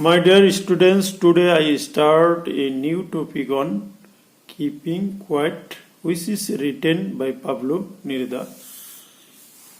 My dear students, today I start a new topic on keeping quiet, which is written by Pablo Neruda.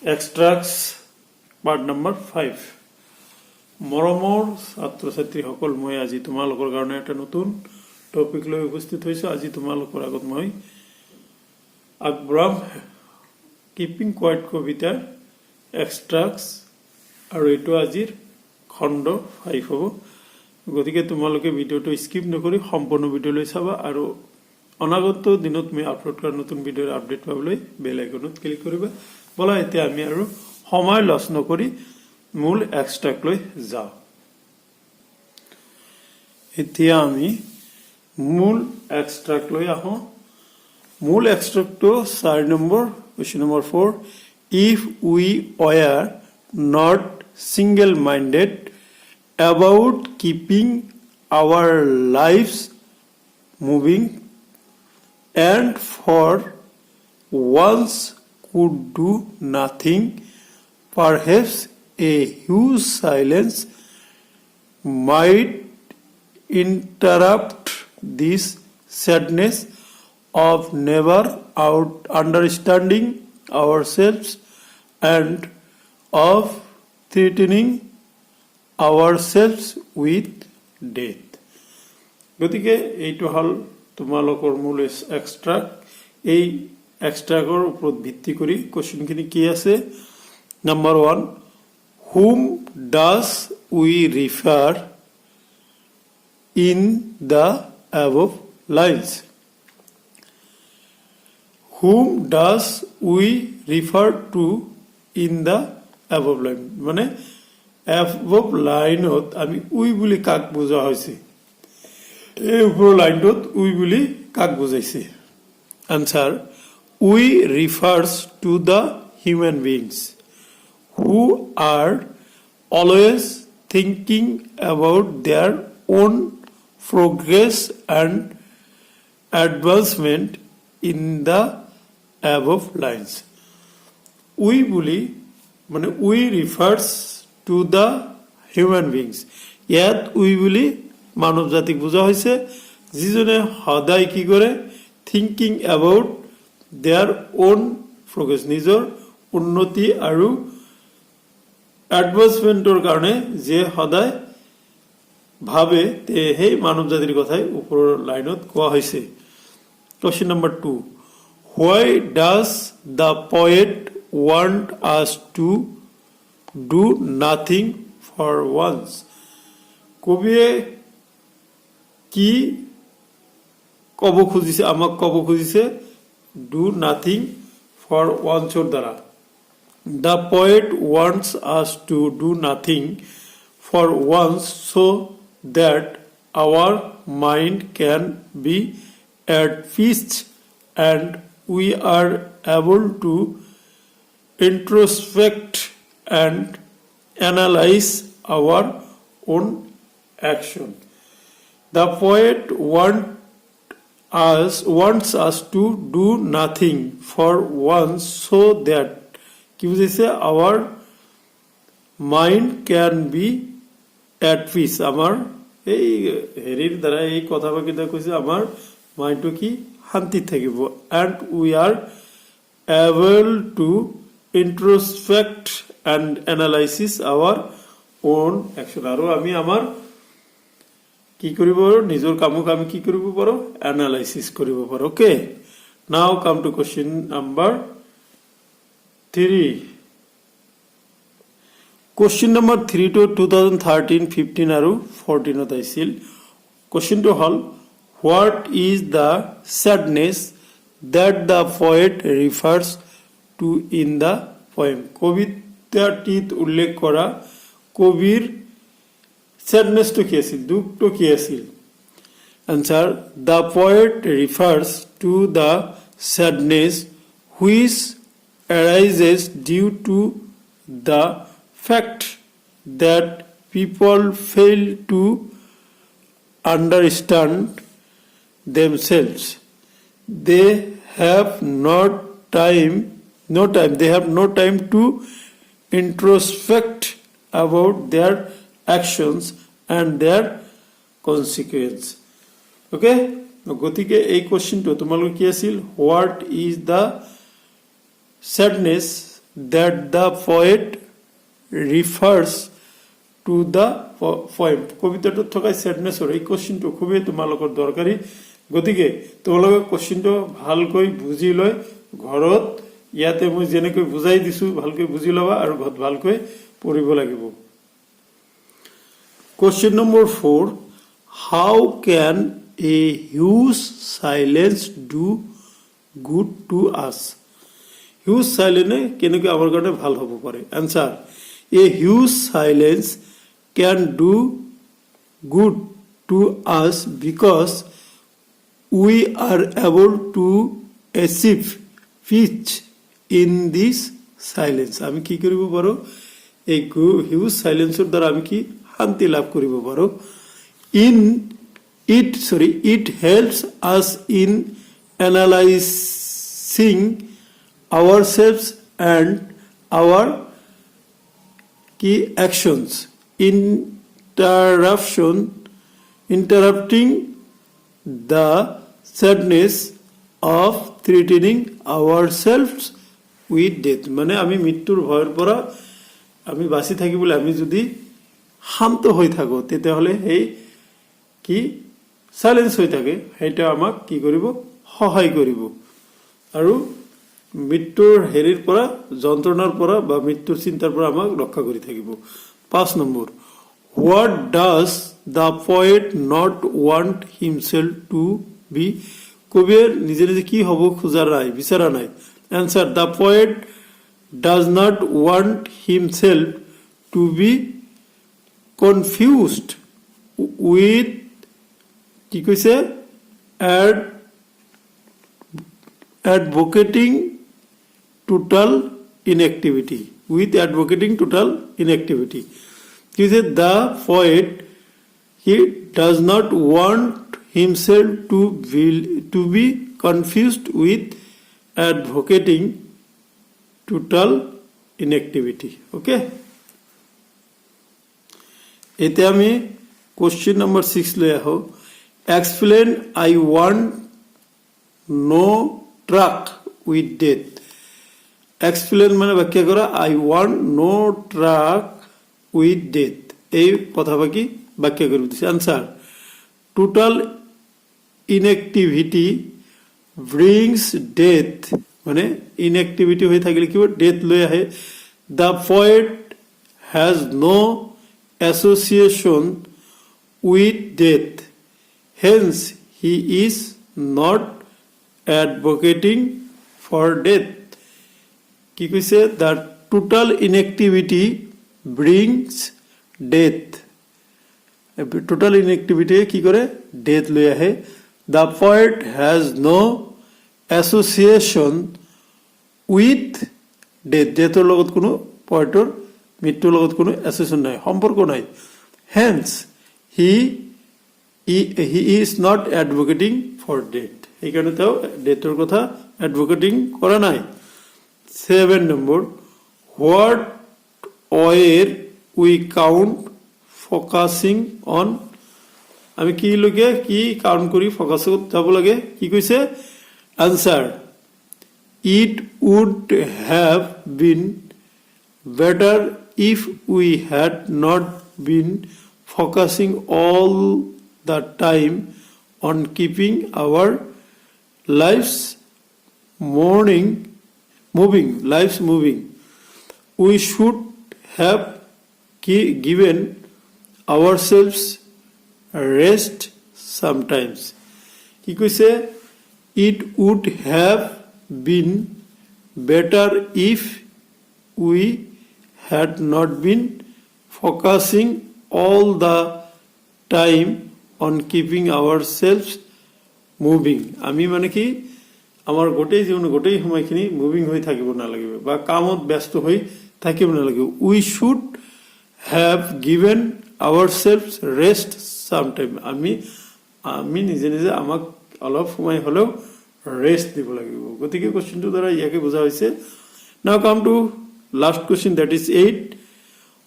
Extracts part number 5. মৰমৰ ছাত্ৰ ছাত্ৰীসকল, মই আজি তোমালোকৰ কাৰণে এটা নতুন টপিক লৈ উপস্থিত হৈছোঁ। আজি তোমালোকৰ আগত মই আগবঢ়াম কিপিং কোৱাইট কবিতাৰ এক্সট্ৰাক্টছ, আৰু এইটো আজিৰ খণ্ড 5 হ'ব। গতিকে তোমালোকে ভিডিঅ'টো স্কিপ নকৰি সম্পূৰ্ণ ভিডিঅ'লৈ চাবা, আৰু অনাগত দিনত মই আপলোড কৰা নতুন ভিডিঅ'ৰ আপডেট পাবলৈ বেল আইকনত ক্লিক কৰিবা। বলা এতিয়া আমি আৰু সময় লছ নকৰি মূল এক্সট্ৰাক্ট লৈ যাওঁ। এতিয়া আমি মূল এক্সট্ৰাক্ট লৈ আহোঁ। মূল এক্সট্ৰাক্টটো 4 নম্বৰ, কুৱেশ্যন নম্বৰ 4, if we were not single-minded about keeping our lives moving and for once could do nothing, perhaps a huge silence might interrupt this sadness of never out understanding ourselves and of threatening ourselves with death. গতিকে এইটো হল তোমালোকৰ মূল এক্সট্ৰাক্ট। এই এক্সট্ৰাক্টৰ ওপৰত ভিত্তি কৰি কোৱেশ্যনখিনি কি আছে। Number 1, whom does we refer in the above lines? Whom does we refer to in the above line? মানে above লাইনত আমি উই বুলি কাক বুজোৱা হৈছে, এই ওপৰৰ লাইনটোত উই বুলি কাক বুজাইছে। Answer, we refers to the human beings who are always thinking about their own progress and advancement in the above lines. We বুলি মানে we refers to the human beings, ইয়াত উই বুলি মানৱ জাতিক বুজা হৈছে, যিজনে সদায় কি কৰে, thinking about their own progress, নিজৰ উন্নতি আৰু এডভান্সমেণ্টৰ কাৰণে যে সদায় ভাবে, সেই মানৱ জাতিৰ কথাই ওপৰৰ লাইনত কোৱা হৈছে। Question number 2, why does the poet want us to do nothing for once? কবিয়ে কি কব খুজিছে, আমাক কব খুজিছে do nothing for once ৰ দ্বাৰা। The poet wants us to do nothing for once so that our mind can be at peace and we are able to introspect and analyze our own action. The poet wants us to do nothing for once so that কি বুঝাইছে, our mind can be at peace, আমাৰ এই হেৰিৰ দ্বাৰা এই কথা বাকিটা কৈছে আমাৰ মাইণ্ডটো কি শান্তিত থাকিব, and we are able to introspect and analysis our own action, আৰু আমি আমাৰ কি কৰিব পাৰো, নিজৰ কামক আমি কি কৰিব পাৰো, এনালাইসিস কৰিব পাৰো। Okay, now come to question নম্বৰ 3. কুৱেশ্যন নম্বৰ 3 টো 2013, 15 আৰু 14ত আহিছিল। কুৱেশ্যনটো হল, what is the sadness that the poet refers to in the poem? কবিতাটিত উল্লেখ কৰা কবিৰ sadnessটো কি আছিল, দুখটো কি আছিল। Answer, the poet refers to the sadness which arises due to the fact that people fail to understand themselves. They have no time to introspect about their actions and their consequence. Okay, গতিকে এই কোশ্চেনটো তোমালোকৰ কি আছিল, what is the sadness that the poet refers to the poem. কবিতাটোত থকা sadnessৰ এই কোশ্চেনটো খুবেই তোমালোকৰ দৰকাৰী। গতিকে তোমালোকে কোশ্চেনটো ভালকৈ বুজি লৈ ঘৰত ইয়াতে মই যেনেকৈ বুজাই দিছো ভালকৈ বুজি ল'বা আৰু ঘৰত ভালকৈ পঢ়িব লাগিব। Question number 4, how can a huge silence do good to us? Huge silence কেনেকৈ আমাৰ কাৰণে ভাল হ'ব পাৰে? Answer, a huge silence can do good to us because we are able to achieve peace in this silence. আমি কি কৰিব পাৰো, এই হিউজ সাইলেন্সৰ দ্বাৰা আমি কি শান্তি লাভ কৰিব পাৰো। It helps us in analyzing ourselves and our key actions, interrupting the sadness of threatening ourselves with death. মানে আমি মৃত্যুৰ ভয়ৰ পৰা আমি বাঁচি থাকিবলৈ আমি যদি শান্ত হৈ থাকো তেতিয়াহ'লে সেই কি সাইলেন্স হৈ থাকে সেইটো আমাক কি কৰিব, সহায় কৰিব আৰু মৃত্যুৰ হেৰিৰ পৰা, যন্ত্ৰণাৰ পৰা বা মৃত্যুৰ চিন্তাৰ পৰা আমাক ৰক্ষা কৰি থাকিব। 5 number, what does the poet not want himself to be? কবিয়ে নিজে নিজে কি হ'ব খোজা নাই, বিচৰা নাই। Answer, the poet does not want himself to be confused with কি কৈছে, advocating total inactivity, with advocating total inactivity. He said the poet, he does not want himself to be confused with advocating total inactivity. Okay, এতে আমি question number 6 লৈ আহো। Explain I want no truck with death. Explain মানে ব্যাখ্যা করা, I want no truck with death, এই কথা বাকি ব্যাখ্যা করে দিচ্ছি। Answer, total inactivity brings death, মানে ইনঅ্যাক্টিভিটি হয়ে থাকলে কি ডেথ লৈ আহে। The poet has no association with death, hence he is not advocating for death. কি কৈছে, the total inactivity brings death, total inactivity কি করে, ডেথ লৈ আহে। The poet has no association with death, ডেথৰ লগত কোনো পয়েটৰ মৃত্যুৰ লগত কোনো এসোসিয়েশন নাই, সম্পৰ্ক নাই। Hence he is not advocating for death, সেইকাৰণে তেওঁ ডেথৰ কথা এডভোকেটিং কৰা নাই। 7 নম্বৰ, what were we count focusing on, আমি কি লগে কি কাউন্ট কৰি ফকাসত যাব লাগে, কি কৈছে। Answer, it would have been better if we had not been focusing all the time on keeping our lives moving. We should have given ourselves rest sometimes. কি কৈছে, it would have been better if we had not been focusing all the time on keeping ourselves moving. আমি মানে কি আমাৰ গোটেই জীৱন গোটেই সময়খিনি মুভিং হৈ থাকিব নালাগিব বা কামত ব্যস্ত হৈ থাকিব নালাগিব। We should have given ourselves rest sometime, আমি নিজে নিজে আমাক অলপ সময় হলেও ৰেষ্ট দিব লাগিব। গতিকে কোশ্চেনটোৰ দ্বাৰা ইয়াকে বুজা হৈছে। Now come to last question, that is 8.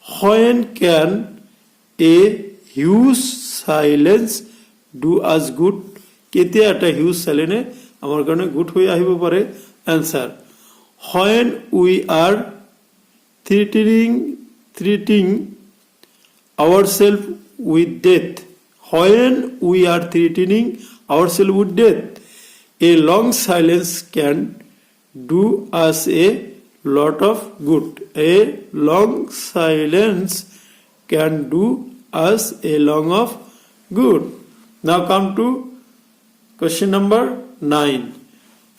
When can a huge silence do us good কেতিয়া এটা হিউজ সাইলেন্সে আমাৰ কাৰণে গুড হৈ আহিব পাৰে answer when we are treating ourselves with death when we are threatening ourselves with death a long silence can do us a lot of good a long silence can do us a lot of good now come to question number 9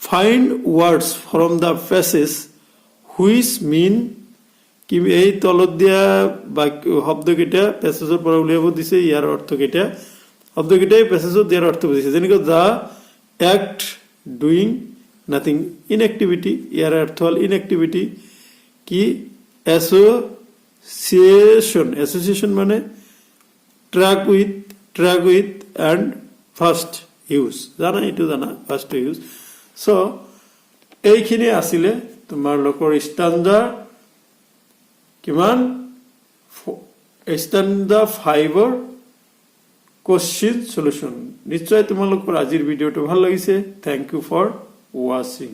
find words from the passage which mean কি এই তলত দিয়া বাক্য শব্দকেইটা প্যাসেজৰ পৰা উলিয়াব দিছে ইয়াৰ অৰ্থ কেইটা শব্দকেইটাই প্যাসেজত দিয়াৰ অৰ্থ বুজিছে যেনেকৈ the act doing nothing inactivity ইয়াৰ অৰ্থ হ'ল ইনএক্টিভিটি কি অ্যাসোসিয়েশন মানে track with and first use জানা এইটো জানা ফার্স্ট ইউজ সো এইখিনি আছিলে তোমালোকৰ স্ট্যান্ডার্ড কিমান স্ট্যান্ডার্ড 5 কোশ্চেন সলিউশন নিশ্চয় তোমালোকৰ আজিৰ ভিডিওটো ভাল লাগিছে থ্যাংক ইউ ফৰ ওয়াচিং